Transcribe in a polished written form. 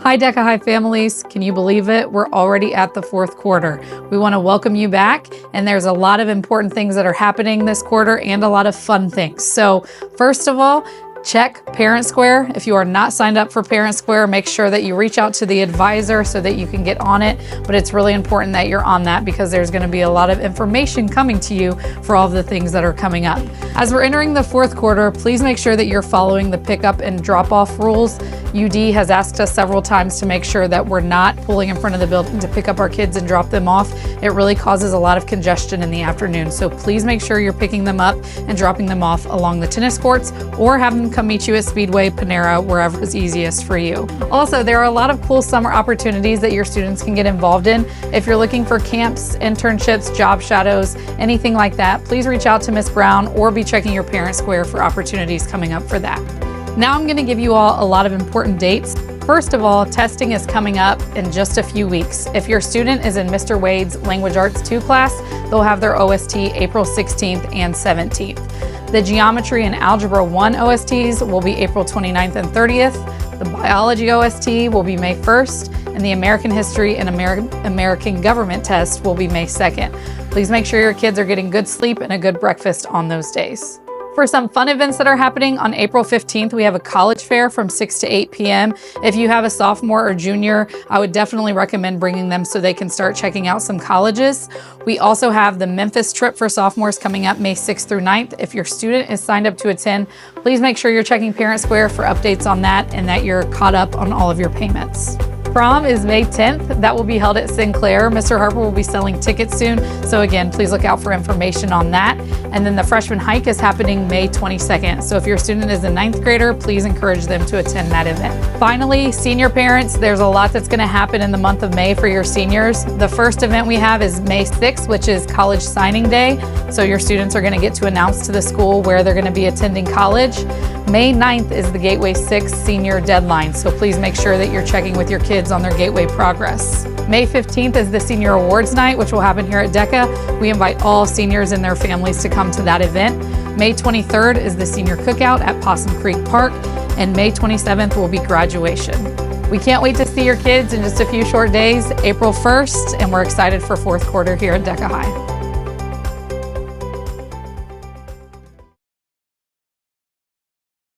Hi DECA High families, can you believe it? We're already at the fourth quarter. We want to welcome you back, and there's a lot of important things that are happening this quarter and a lot of fun things. So first of all, check Parent Square. If you are not signed up for Parent Square, make sure that you reach out to the advisor so that you can get on it. But it's really important that you're on that because there's going to be a lot of information coming to you for all of the things that are coming up. As we're entering the fourth quarter, please make sure that you're following the pickup and drop-off rules. UD has asked us several times to make sure that we're not pulling in front of the building to pick up our kids and drop them off. It really causes a lot of congestion in the afternoon. So please make sure you're picking them up and dropping them off along the tennis courts, or have them come meet you at Speedway, Panera, wherever is easiest for you. Also, there are a lot of cool summer opportunities that your students can get involved in. If you're looking for camps, internships, job shadows, anything like that, please reach out to Ms. Brown or be checking your Parent Square for opportunities coming up for that. Now I'm going to give you all a lot of important dates. First of all, testing is coming up in just a few weeks. If your student is in Mr. Wade's Language Arts 2 class, they'll have their OST April 16th and 17th. The Geometry and Algebra 1 OSTs will be April 29th and 30th. The Biology OST will be May 1st, and the American History and American Government test will be May 2nd. Please make sure your kids are getting good sleep and a good breakfast on those days. For some fun events that are happening, on April 15th, we have a college fair from 6 to 8 p.m. If you have a sophomore or junior, I would definitely recommend bringing them so they can start checking out some colleges. We also have the Memphis trip for sophomores coming up May 6th through 9th. If your student is signed up to attend, please make sure you're checking Parent Square for updates on that and that you're caught up on all of your payments. Prom is May 10th. That will be held at Sinclair. Mr. Harper will be selling tickets soon. So again, please look out for information on that. And then the freshman hike is happening May 22nd. So if your student is a 9th grader, please encourage them to attend that event. Finally, senior parents, there's a lot that's going to happen in the month of May for your seniors. The first event we have is May 6th, which is College Signing Day. So your students are going to get to announce to the school where they're going to be attending college. May 9th is the Gateway 6 senior deadline, so please make sure that you're checking with your kids on their Gateway progress. May 15th is the Senior Awards Night, which will happen here at DECA. We invite all seniors and their families to come to that event. May 23rd is the Senior Cookout at Possum Creek Park, and May 27th will be graduation. We can't wait to see your kids in just a few short days, April 1st, and we're excited for fourth quarter here at DECA High.